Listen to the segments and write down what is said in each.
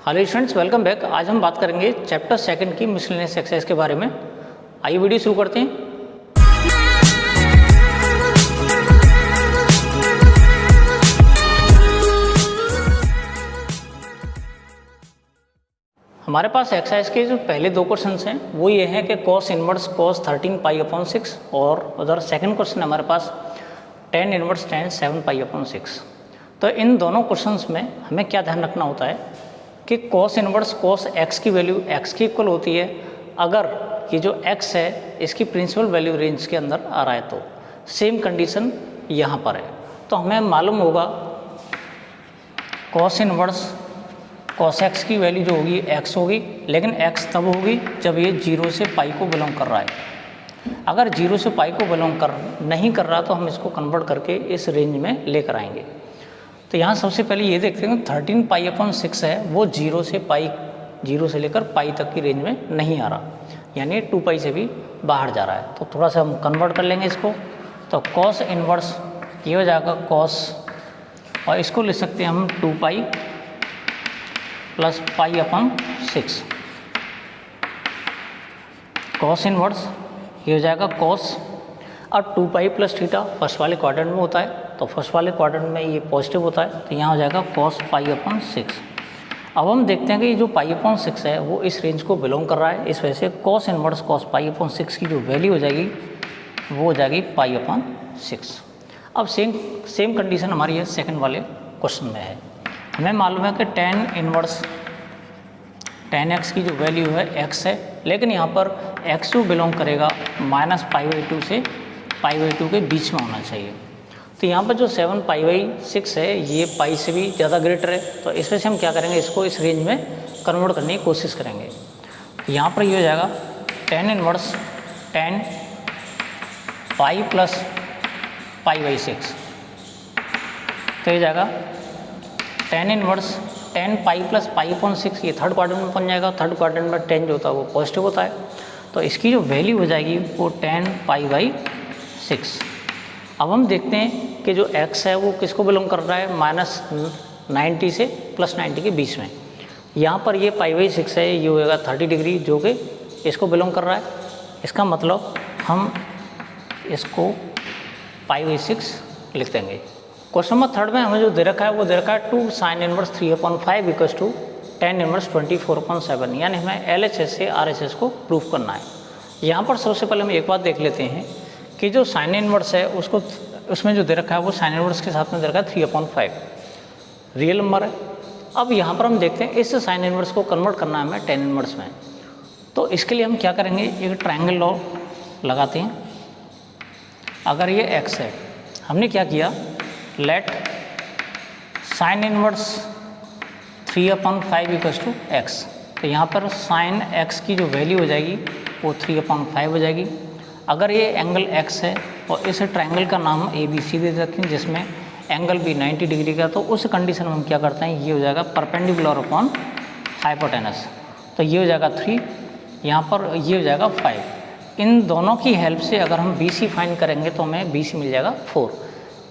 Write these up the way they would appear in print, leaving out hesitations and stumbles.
Hello students, welcome back. आज हम बात करेंगे चैप्टर सेकंड की मिसलेनियस एक्सरसाइज के बारे में। आइए वीडियो शुरू करते हैं। हमारे पास एक्सरसाइज के जो पहले दो क्वेश्चंस हैं वो ये हैं कि cos इनवर्स cos 13 पाई अपॉन 6 और उधर सेकंड क्वेश्चन हमारे पास tan इनवर्स tan 7 पाई अपॉन 6। तो इन दोनों क्वेश्चंस में हमें क्या ध्यान रखना होता है कि cos इनवर्स cos x की वैल्यू x की इक्वल होती है अगर ये जो x है इसकी प्रिंसिपल वैल्यू रेंज के अंदर आ रहा है। तो सेम कंडीशन यहाँ पर है। तो हमें मालूम होगा cos इनवर्स cos x की वैल्यू जो होगी x होगी, लेकिन x तब होगी जब ये 0 से पाई को बिलोंग कर रहा है। अगर 0 से पाई को बिलोंग नहीं कर रहा तो हम इसको कन्वर्ट करके इस रेंज में लेकर आएंगे। तो यहाँ सबसे पहले ये देखते हैं 13 पाई अपॉन 6 है वो 0 से लेकर पाई तक की रेंज में नहीं आ रहा, यानी 2 पाई से भी बाहर जा रहा है। तो थोड़ा सा हम कन्वर्ट कर लेंगे इसको। तो cos इनवर्स ये हो जाएगा cos, और इसको ले सकते हैं हम 2 पाई plus pi upon 6। cos inverse ये हो जाएगा cos, और 2 पाई प्लस थीटा फर्स्ट वाले क्वाड्रेंट में होता है, तो फर्स्ट वाले क्वाड्रेंट में ये पॉजिटिव होता है, तो यहाँ हो जाएगा cos पाई अपॉन 6। अब हम देखते हैं कि ये जो पाई अपॉन 6 है वो इस रेंज को बिलोंग कर रहा है, इस वजह से cos इनवर्स cos पाई अपॉन 6 की जो वैल्यू हो जाएगी वो हो जाएगी पाई अपॉन 6। अब सेम कंडीशन हमारी है सेकंड वाले क्वेश्चन में है। हमें मालूम है कि tan इनवर्स tan x की जो वैल्यू है x है, लेकिन यहाँ पर x2 बिलोंग करेगा -π/2 से π/2 के बीच में होना चाहिए। तो यहाँ पर जो 7 π/6 है ये पाई से भी ज़्यादा ग्रेटर है, तो इस वजह से हम क्या करेंगे, इसको इस रेंज में कन्वर्ट करने की कोशिश करेंगे। तो यहाँ पर ये हो जाएगा tan inverse tan pi plus π/6। तो ये जाएगा tan inverse tan pi plus pi upon 6, ये थर्ड क्वाड्रेंट में बन जाएगा। थर्ड क्वाड्रेंट में tan जो होता है वो पॉजिटिव होता है, तो इसकी जो वैल्यू हो जाएगी वो tan π/6। अब हम देखते हैं कि जो x है वो किसको बिलोंग कर रहा है, -90 से +90 के बीच में। यहाँ पर ये π/6 है, ये होगा 30 डिग्री जो कि इसको बिलोंग कर रहा है। इसका मतलब हम इसको π/6 लिख देंगे। क्वेश्चन नंबर थर्ड में हमें जो दे रखा है वो दे रखा है 2 sin inverse 3/5 equals to tan inverse 24/7, यानी हमें LHS से RHS को प्रूफ करना है। यहाँ पर सबसे पहले हम एक बात देख लेते हैं कि जो साइन इनवर्स है उसको उसमें जो दे रखा है वो साइन इनवर्स के साथ में दे रखा है 3/5 रियल नंबर है। अब यहाँ पर हम देखते हैं इस साइन इनवर्स को कन्वर्ट करना है हमें tan इनवर्स में। तो इसके लिए हम क्या करेंगे, एक ट्रायंगल लॉ लगाते हैं। अगर ये x है, हमने क्या किया, let sine inverse 3/5 equals to x। तो यहाँ पर साइन x की जो वैल्यू हो जाएगी वो 3/5 हो जाएगी। अगर ये एंगल x है और इस ट्रायंगल का नाम ABC दे देते हैं जिसमें एंगल भी 90 डिग्री का, तो उस कंडीशन में हम क्या करते हैं, ये हो जाएगा परपेंडिकुलर अपॉन हाइपोटेनस। तो ये हो जाएगा 3, यहाँ पर ये हो जाएगा 5। इन दोनों की हेल्प से अगर हम BC फाइंड करेंगे तो हमें BC मिल जाएगा 4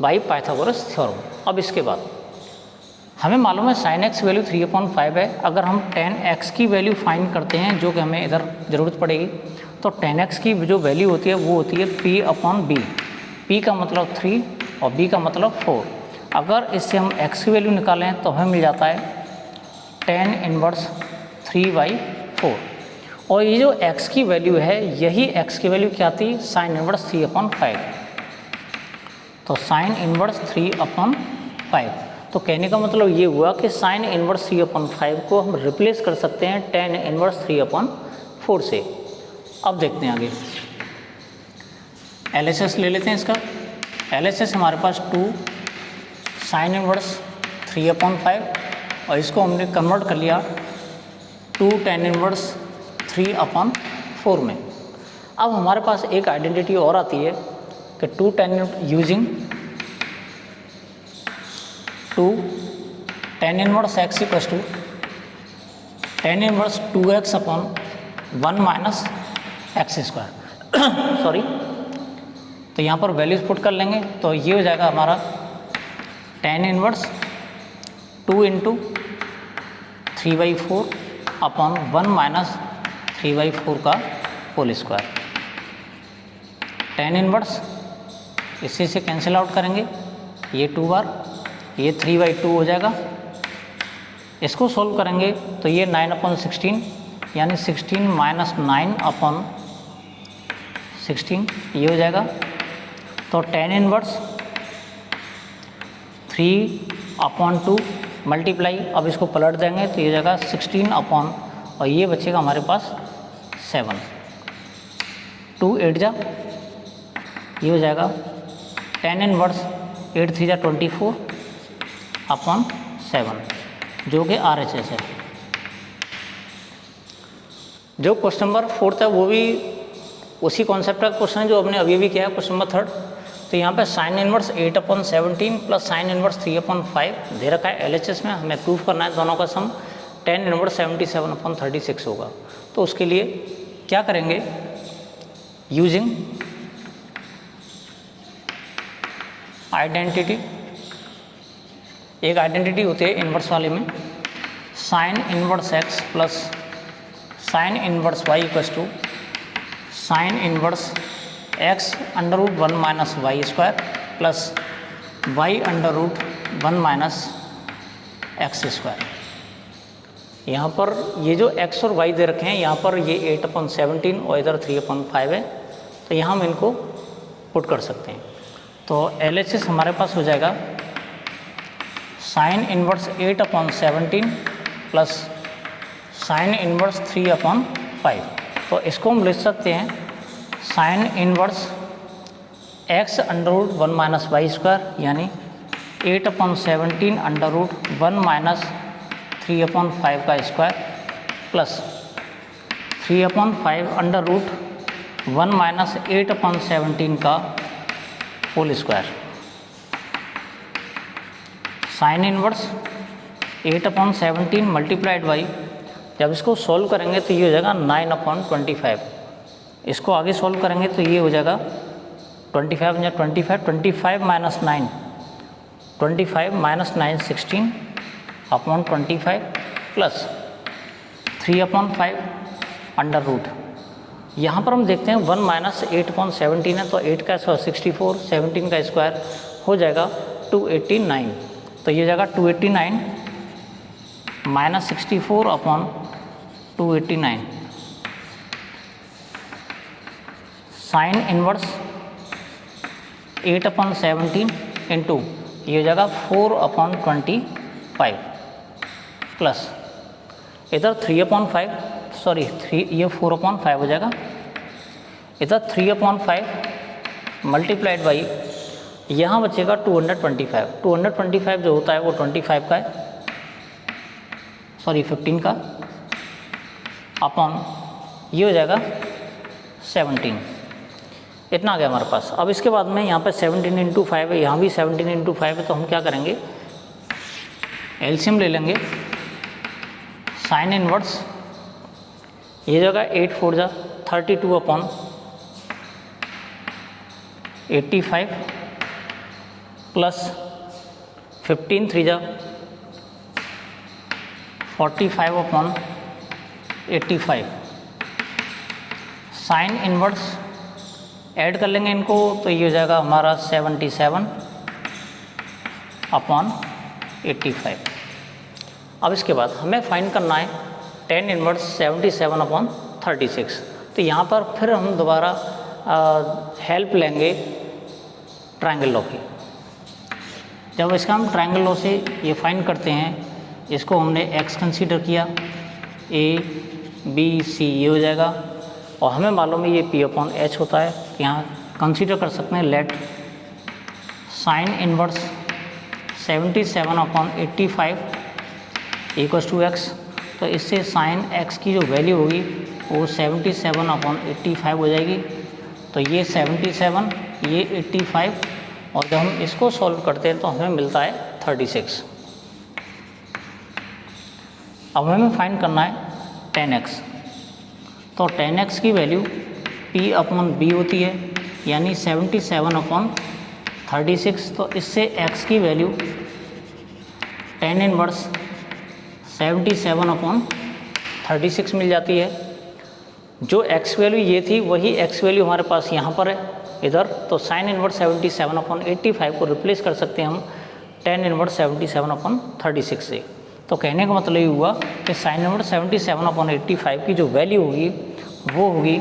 बाई पाइथागोरस थ्योरम। अब इसके बाद हमें मालूम है sin x वैल्यू 3/5 है। अगर हम tan x की वैल्यू फाइंड करते हैं जो कि हमें इधर ज़रूरत पड़ेगी, तो tan x की जो वैल्यू होती है वो होती है p/b। p का मतलब 3 और b का मतलब 4। अगर इससे हम x की वैल्यू निकालें तो हमें मिल जाता है tan इनवर्स 3/4। और ये जो x की वैल्यू है यही x की वैल्यू क्या थी, sin इनवर्स 3/5। तो sin इनवर्स 3/5। तो कहने का मतलब ये हुआ कि sin इनवर्स 3/5 को हम रिप्लेस कर सकते हैं tan इनवर्स 3/4 से। अब देखते हैं आगे, LHS ले लेते हैं इसका। LHS हमारे पास 2 sin इनवर्स 3/5 और इसको हमने कन्वर्ट कर लिया 2 tan इनवर्स 3/4 में। अब हमारे पास एक आइडेंटिटी और आती है कि 2 tan inverse x equals to tan inverse 2x/1 minus x²। Sorry, तो यहाँ पर वैल्यूज पुट कर लेंगे, तो ये हो जाएगा हमारा tan इनवर्स 2 × 3/4 अपॉन 1 माइनस 3/4 का होल स्क्वायर। tan इनवर्स इसी से कैंसिल आउट करेंगे, ये 2 बार, ये 3/2 हो जाएगा। इसको सोल्व करेंगे तो ये 9/16 यानी 16 माइनस 9/16 ये हो जाएगा। तो tan इनवर्स 3/2 मल्टीप्लाई, अब इसको पलट देंगे तो ये हो जाएगा 16 अपॉन, और ये बचेगा हमारे पास 7, 2 8 जा, ये हो जाएगा tan इनवर्स 8 3 जा 24 अपॉन 7 जो कि RHS है। जो क्वेश्चन नंबर 4 है वो भी उसी कॉन्सेप्ट का क्वेश्चन है जो हमने अभी भी किया है, क्वेश्चन नंबर 3। तो यहाँ पे sign inverse 8/17 plus sine inverse 3/5 दे रखा है LHS में, हमें प्रूव करना है दोनों का सम tan इनवर्स 77/36 होगा। तो उसके लिए क्या करेंगे, यूजिंग आइडेंटिटी, एक आइडेंटिटी होती है इनवर्स वाले में, sine inverse x plus sine inverse y equals to sine inverse x √1 minus y square plus y √1 minus x square. यहाँ पर ये जो x और y दे रखे हैं, यहाँ पर ये 8/17 और इधर 3/5 है, तो यहाँ हम इनको पुट कर सकते हैं। तो LHS हमारे पास हो जाएगा sine inverse 8/17 plus sine inverse 3/5। तो इसको हम लिख सकते हैं sine inverse x √1 minus y square यानी 8/17 √1 माइनस 3/5 का स्क्वायर प्लस 3/5 √1 माइनस 8/17 का whole square. Sine inverse 8/17 multiplied by, जब इसको सॉल्व करेंगे तो ये हो जाएगा 9/25। इसको आगे सॉल्व करेंगे तो ये हो जाएगा 25 या 25 minus 9, 25 minus 9 16/25 plus 3/5 under root. यहाँ पर हम देखते हैं 1 माइनस 8/17 है, तो 8 का 64, 17 का स्क्वायर हो जाएगा 289। तो ये जाएगा 289 माइनस 64/289 साइन इनवर्स 8/17 इंटू ये हो जाएगा 4/25 प्लस इधर 3/5, सॉरी 3, ये 4/5 हो जाएगा, इधर 3/5 मल्टीप्लाइड बाई यहाँ बचेगा 225। 225 जो होता है वो 25 का है, सॉरी 15 का, अपॉन ये हो जाएगा 17। इतना आ गया हमारे पास। अब इसके बाद में यहाँ पे 17 × 5 है, यहाँ भी 17 × 5 है, तो हम क्या करेंगे, एलसीएम ले लेंगे। साइन इनवर्स ये जगह 8 4 जा 32/85 प्लस 15 3 जा 45/85। साइन इनवर्स ऐड कर लेंगे इनको, तो ये हो जाएगा हमारा 77/85। अब इसके बाद हमें फाइंड करना है tan इनवर्स 77/36। तो यहाँ पर फिर हम दोबारा हेल्प लेंगे ट्रायंगल लॉ की। जब इसका हम ट्रायंगल लॉ से ये फाइंड करते हैं, इसको हमने x कंसीडर किया, a b c ये हो जाएगा, और हमें मालूम है ये p/h होता है। यहाँ कंसीडर कर सकते हैं let sine inverse 77/85 equals to x। तो इससे साइन x की जो वैल्यू होगी वो 77/85 हो जाएगी। तो ये 77, ये 85, और जब हम इसको सॉल्व करते हैं तो हमें मिलता है 36। अब हमें फाइंड करना है tan x। तो tan x की वैल्यू p/b होती है, यानी 77/36। तो इससे x की वैल्यू tan इनवर्स 77/36 मिल जाती है। जो एक्स वैल्यू ये थी वही एक्स वैल्यू हमारे पास यहाँ पर है इधर, तो साइन इनवर्स 77/85 को रिप्लेस कर सकते हैं हम tan इनवर्स 77/36 से। तो कहने का मतलब ये हुआ कि साइन इनवर्स 77/85 की जो वैल्यू होगी वो होगी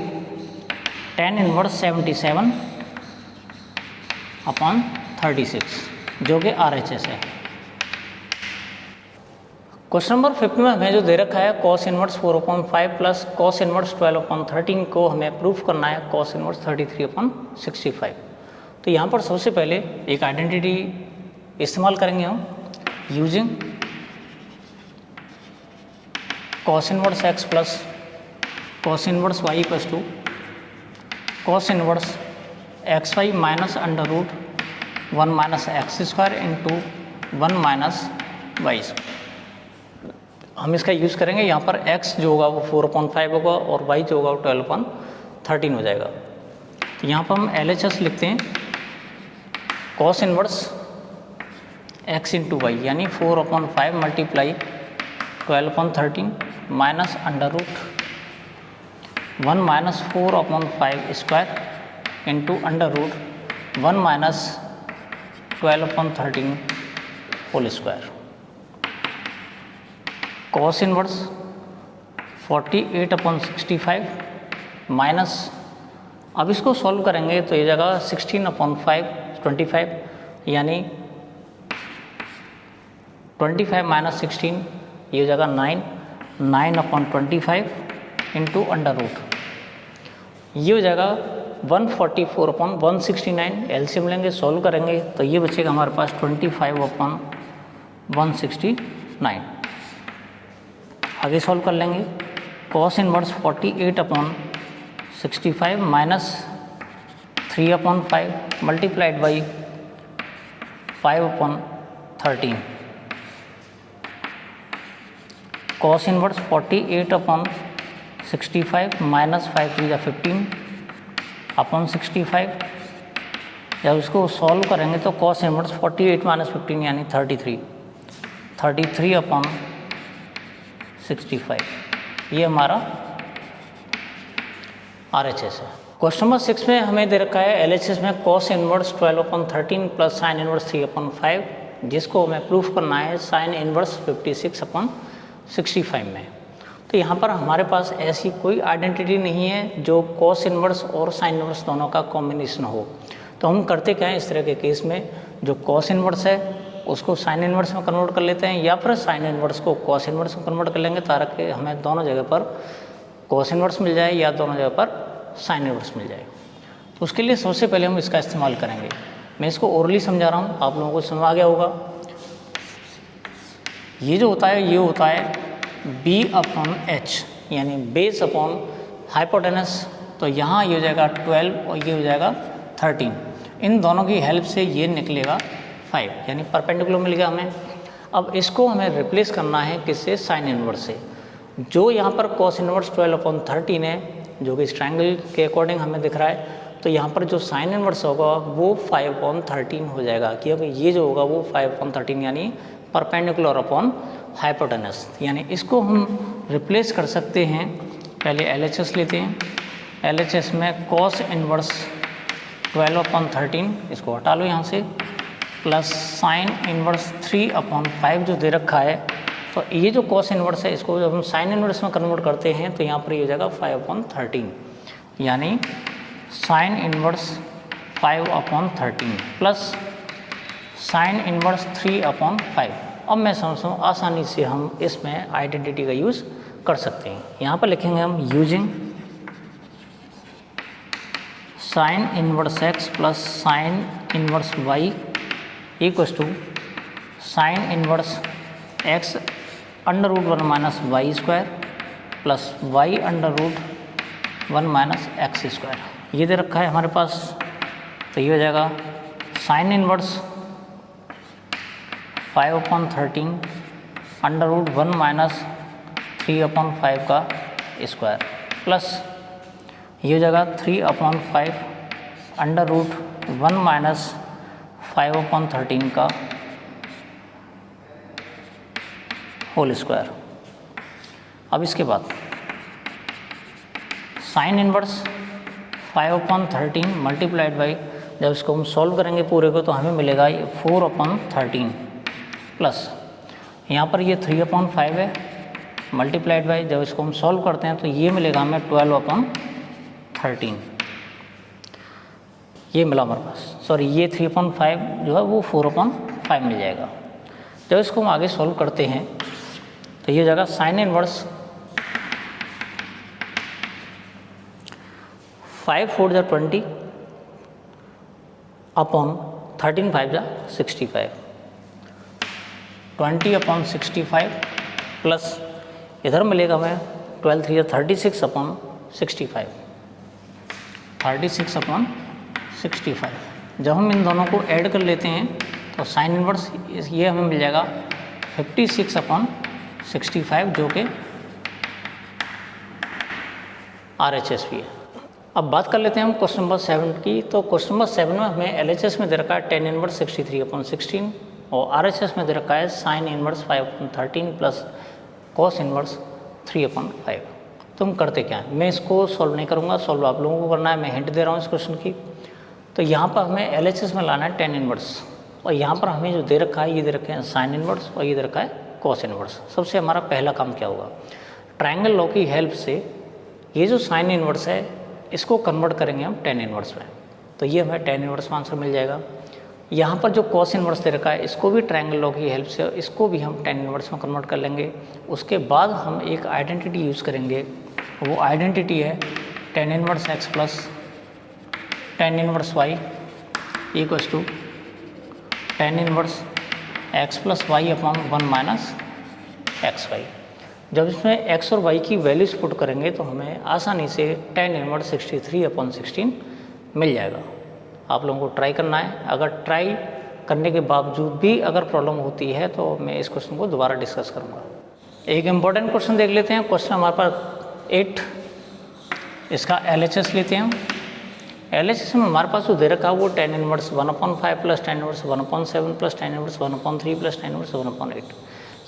tan इनवर्स 77/36 जो कि RHS है। क्वेश्चन नंबर 50 में हमें जो दे रखा है cos inverse 4/5 plus cos inverse 12/13 को हमें प्रूफ करना है cos इनवर्स 33/65। तो यहाँ पर सबसे पहले एक आइडेंटिटी इस्तेमाल करेंगे हम using cos inverse x plus cos inverse y equals to cos inverse xy minus under root 1 minus x square into 1 minus y square. हम इसका यूज़ करेंगे, यहाँ पर x जो होगा वो 4/5 होगा और y जो होगा वो 12/13 हो जाएगा। तो यहाँ पर हम LHS लिखते हैं cos inverse x into y यानी 4/5 multiply 12/13 minus under root 1 minus 4/5 square into under root 1 minus 12/13 whole square. cos inverse 48/65 minus, अब इसको सॉल्व करेंगे तो ये जगह 16/25 यानी 25 माइनस 16 ये जगह 9/25 इंटू अंडर रूट ये हो जाएगा 144/169। एलसीएम लेंगे सॉल्व करेंगे तो ये बचेगा हमारे पास 25/169। आगे सॉल्व कर लेंगे cos inverse 48/65 minus 3/5 multiplied by 5/13। cos inverse 48/65 minus 5 3 15/65। जब इसको सॉल्व करेंगे तो cos इनवर्स 48 माइनस 15 यानी 33/65 ये हमारा RHS है। क्वेश्चन नंबर 6 में हमें दे रखा है LHS में cos inverse 12/13 plus sine inverse 3/5 जिसको हमें प्रूफ करना है साइन इनवर्स 56/65 में। तो यहाँ पर हमारे पास ऐसी कोई आइडेंटिटी नहीं है जो cos इनवर्स और साइन इनवर्स दोनों का कॉम्बिनेशन हो। तो हम करते क्या हैं इस तरह के केस में, जो cos इनवर्स है उसको साइन इनवर्स में कन्वर्ट कर लेते हैं या फिर साइन इनवर्स को cos इनवर्स में कन्वर्ट कर लेंगे ताकि हमें दोनों जगह पर cos इनवर्स मिल जाए या दोनों जगह पर साइन इनवर्स मिल जाए। तो उसके लिए सबसे पहले हम इसका इस्तेमाल करेंगे। मैं इसको ओरली समझा रहा हूँ, आप लोगों को समझ आ गया होगा। ये जो होता है ये होता है B/H यानी बेस अपॉन हाइपोटेनस। तो यहाँ ये हो जाएगा 12 और ये हो जाएगा 13। इन दोनों की हेल्प से ये निकलेगा 5 यानी परपेंडिकुलर मिल गया हमें। अब इसको हमें रिप्लेस करना है किससे, साइन इनवर्स से। जो यहाँ पर cos इनवर्स 12/13 है जो कि इस ट्रायंगल के अकॉर्डिंग हमें दिख रहा है, तो यहाँ पर जो साइन इनवर्स होगा वो 5/13 हो जाएगा क्योंकि ये जो होगा वो 5/13 यानी परपेंडिकुलर अपॉन हाइपोटेनस। यानी इसको हम रिप्लेस कर सकते हैं। पहले LHS लेते हैं। LHS में cos इनवर्स 12/13 इसको हटा लो यहाँ से, प्लस साइन इनवर्स 3/5 जो दे रखा है। तो ये जो cos इनवर्स है इसको जब हम साइन इनवर्स में कन्वर्ट करते हैं तो यहाँ पर ये हो जाएगा 5/13 यानी sign inverse 5/13 plus sine inverse 3/5। अब मैं समझता हूँ आसानी से हम इसमें आइडेंटिटी का यूज़ कर सकते हैं। यहाँ पर लिखेंगे हम using sine inverse x plus sine inverse y equals to sine inverse x under root 1 minus y square plus y under root 1 minus x square. ये दे रखा है हमारे पास। तो ये हो जाएगा sine inverse 5/13 under root 1 minus 3/5 का स्क्वायर प्लस ये हो जाएगा 3/5 अंडर रूट 1 माइनस 5/13 का होल स्क्वायर। अब इसके बाद साइन इनवर्स 5/13 मल्टीप्लाइड बाई, जब इसको हम सॉल्व करेंगे पूरे को तो हमें मिलेगा ये 4/13 प्लस यहाँ पर ये 3/5 है मल्टीप्लाइड बाई, जब इसको हम सॉल्व करते हैं तो ये मिलेगा हमें 12/13। ये मिला हमारे पास, सॉरी ये 3/5 जो है वो 4/5 मिल जाएगा। जब इसको हम आगे सॉल्व करते हैं तो ये हो जाएगा साइन इनवर्स 5 4 जा 20 अपॉन 13 5 जा 65, 20/65 प्लस इधर मिलेगा हमें 12 3 36/65, 36/65। जब हम इन दोनों को ऐड कर लेते हैं तो साइन इनवर्स ये हमें मिल जाएगा 56/65 जो कि RHS भी है। अब बात कर लेते हैं हम क्वेश्चन नंबर 7 की। तो क्वेश्चन नंबर 7 में हमें LHS में दे रखा है tan इनवर्स 63/16 और RHS में दे रखा है sign inverse 5/13 plus cos inverse 3/5। तो हम करते क्या है, मैं इसको सॉल्व नहीं करूँगा, सॉल्व आप लोगों को करना है, मैं हिंट दे रहा हूँ इस क्वेश्चन की। तो यहाँ पर हमें LHS में लाना है tan इनवर्स और यहाँ पर हमें जो दे रखा है ये दे रखे हैं साइन इनवर्स और ये दे रखा है कॉस इनवर्स। सबसे हमारा पहला काम क्या होगा, ट्रायंगल लॉ की हेल्प से ये जो साइन इनवर्स है इसको कन्वर्ट करेंगे हम tan इनवर्स में, तो ये हमें tan इनवर्स में आंसर मिल जाएगा। यहाँ पर जो कॉस इनवर्स दे रखा है इसको भी ट्रायंगल लॉ की हेल्प से इसको भी हम tan इनवर्स में कन्वर्ट कर लेंगे। उसके बाद हम एक आइडेंटिटी यूज़ करेंगे, वो आइडेंटिटी है tan inverse x plus tan inverse y equals to tan inverse x plus y upon 1 minus XY। जब इसमें x और y की वैल्यूज पुट करेंगे तो हमें आसानी से tan इनवर्स 63/16 मिल जाएगा। आप लोगों को ट्राई करना है, अगर ट्राई करने के बावजूद भी अगर प्रॉब्लम होती है तो मैं इस क्वेश्चन को दोबारा डिस्कस करूँगा। एक इम्पॉर्टेंट क्वेश्चन देख लेते हैं, क्वेश्चन हमारे पास 8, इसका LHS लेते हैं हम। LHS में हमारे पास जो दे रखा है वो tan inverse 1/5 plus tan inverse 1/7 plus tan inverse 1/3 plus tan inverse 1/8।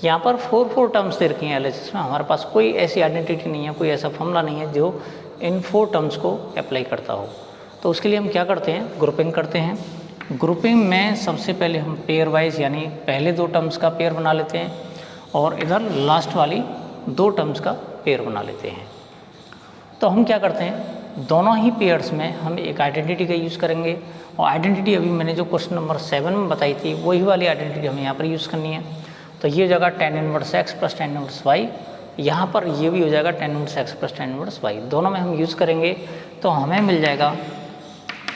यहाँ पर 4 टर्म्स दे रखी हैं LHS में। हमारे पास कोई ऐसी आइडेंटिटी नहीं है, कोई ऐसा फॉर्मूला नहीं है जो इन 4 टर्म्स को अप्लाई करता हो। तो उसके लिए हम क्या करते हैं, ग्रुपिंग करते हैं। ग्रुपिंग में सबसे पहले हम पेयर वाइज यानी पहले 2 टर्म्स का पेयर बना लेते हैं और इधर लास्ट वाली 2 टर्म्स का पेयर बना लेते हैं। तो हम क्या करते हैं, दोनों ही पेयर्स में हम एक आइडेंटिटी का यूज़ करेंगे और आइडेंटिटी अभी मैंने जो क्वेश्चन नंबर 7 में बताई थी वही वाली आइडेंटिटी हमें यहाँ पर यूज़ करनी है। तो ये हो जाएगा tan inverse x plus tan inverse y, यहाँ पर ये भी हो जाएगा tan inverse x plus tan inverse y, दोनों में हम यूज़ करेंगे तो हमें मिल जाएगा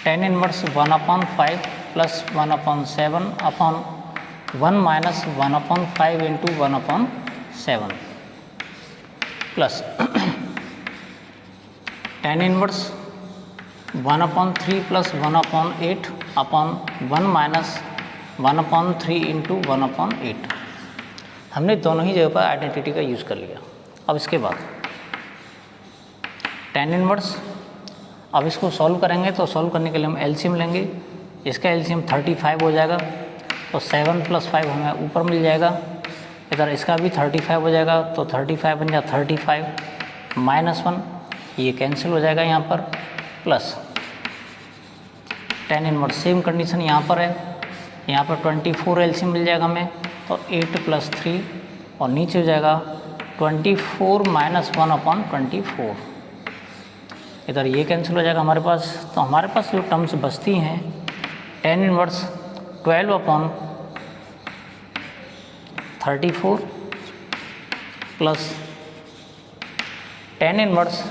tan inverse 1/5 plus 1/7 upon 1 minus 1/5 into 1/7 plus tan inverse 1/3 plus 1/8 upon 1 minus 1/3 into 1/8। हमने दोनों ही जगह पर आइडेंटिटी का यूज़ कर लिया। अब इसके बाद tan इनवर्स, अब इसको सॉल्व करेंगे तो सॉल्व करने के लिए हम LCM लेंगे। इसका LCM 35 हो जाएगा तो 7 + 5 हमें ऊपर मिल जाएगा। इधर इसका भी 35 हो जाएगा तो 35 बन जाए 35 -1, ये कैंसिल हो जाएगा यहाँ पर, plus tan inverse same condition यहाँ पर है, यहाँ पर 24 LCM मिल जाएगा हमें तो 8 + 3 और नीचे हो जाएगा 24 - 1/24। इधर ये कैंसिल हो जाएगा हमारे पास। तो हमारे पास जो टर्म्स बचती हैं tan inverse 12/34 plus tan inverse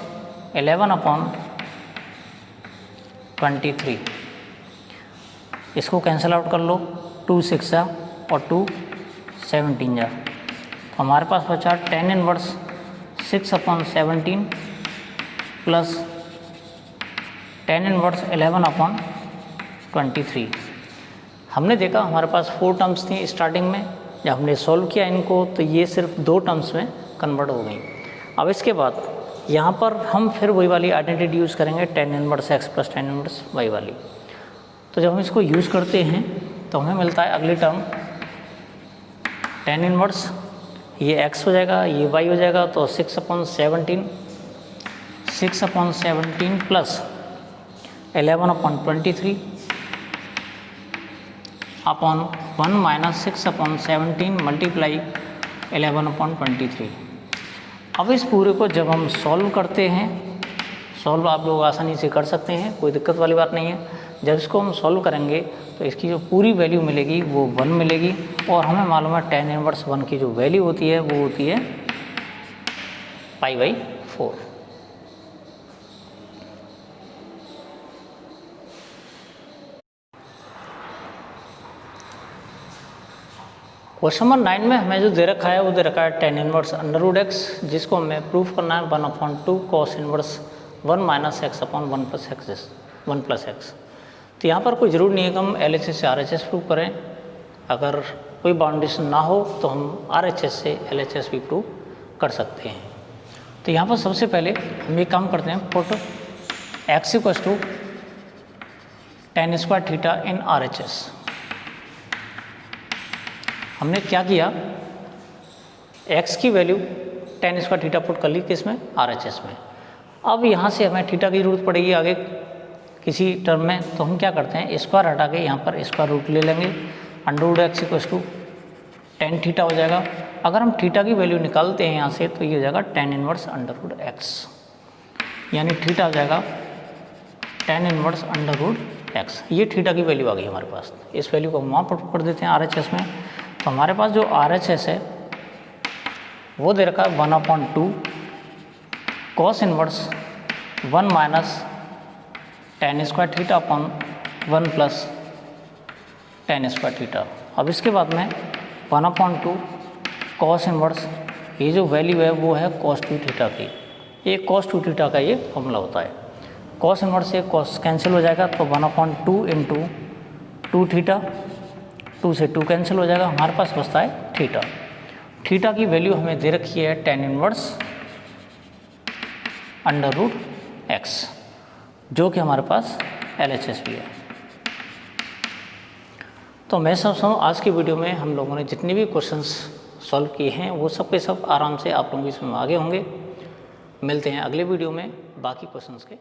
11/23। इसको कैंसिल आउट कर लो, 2 6 जा और 2 17 जा। तो हमारे पास बचा tan inverse 6/17 plus tan inverse 11/23। हमने देखा हमारे पास 4 टर्म्स थी स्टार्टिंग में, जब हमने सॉल्व किया इनको तो ये सिर्फ 2 टर्म्स में कन्वर्ट हो गई। अब इसके बाद यहाँ पर हम फिर वही वाली आइडेंटिटी यूज़ करेंगे tan inverse x plus tan inverse y वाली। तो जब हम इसको यूज़ करते हैं तो हमें मिलता है अगली टर्म tan इनवर्स ये x हो जाएगा, ये y हो जाएगा, तो 6/17 प्लस 11/23 अपॉन 1 माइनस 6/17 मल्टीप्लाई 11/23। अब इस पूरे को जब हम सॉल्व करते हैं, सॉल्व आप लोग आसानी से कर सकते हैं, कोई दिक्कत वाली बात नहीं है। जब इसको हम सॉल्व करेंगे तो इसकी जो पूरी वैल्यू मिलेगी वो 1 मिलेगी, और हमें मालूम है tan इनवर्स 1 की जो वैल्यू होती है वो होती है π/4। क्वेश्चन नंबर 9 में हमें जो दे रखा है वो दे रखा है tan इनवर्स √x, जिसको हमें प्रूफ करना है 1/2 cos inverse 1 minus x upon 1 plus x। तो यहाँ पर कोई ज़रूर नहीं है कि हम LHS से RHS प्रूव करें। अगर कोई बाउंडेशन ना हो तो हम RHS से LHS भी प्रूव कर सकते हैं। तो यहाँ पर सबसे पहले हम ये काम करते हैं, put x = tan square theta in RHS। हमने क्या किया, x की value tan square theta put कर ली किसमें, RHS में। अब यहाँ से हमें थीटा की ज़रूरत पड़ेगी आगे किसी टर्म में, तो हम क्या करते हैं, स्क्वायर हटा के यहाँ पर स्क्वायर रूट ले लेंगे। √x = tan थीटा हो जाएगा। अगर हम थीटा की वैल्यू निकालते हैं यहाँ से तो ये हो जाएगा tan इनवर्स √x, यानी थीटा हो जाएगा tan इनवर्स √x। ये थीटा की वैल्यू आ गई हमारे पास। इस वैल्यू को हम वहाँ पर कर देते हैं RHS में। तो हमारे पास जो RHS है वो दे रखा है 1/2 cos inverse 1 minus tan square theta upon 1 plus tan square theta. अब इसके बाद में 1/2 cos इनवर्स, ये जो वैल्यू है वो है cos 2 थीटा की। ये cos 2 थीटा का ये फॉर्मूला होता है। cos इनवर्स से cos कैंसिल हो जाएगा, तो 1/2 इंटू 2 थीटा, 2 से 2 कैंसिल हो जाएगा, हमारे पास बचता है थीटा। थीटा की वैल्यू हमें दे रखी है tan इनवर्स √x, जो कि हमारे पास LHS भी है। तो मैं समझता हूँ आज की वीडियो में हम लोगों ने जितने भी क्वेश्चंस सॉल्व किए हैं वो सब के सब आराम से आप लोगों की इसमें आगे होंगे। मिलते हैं अगले वीडियो में बाकी क्वेश्चंस के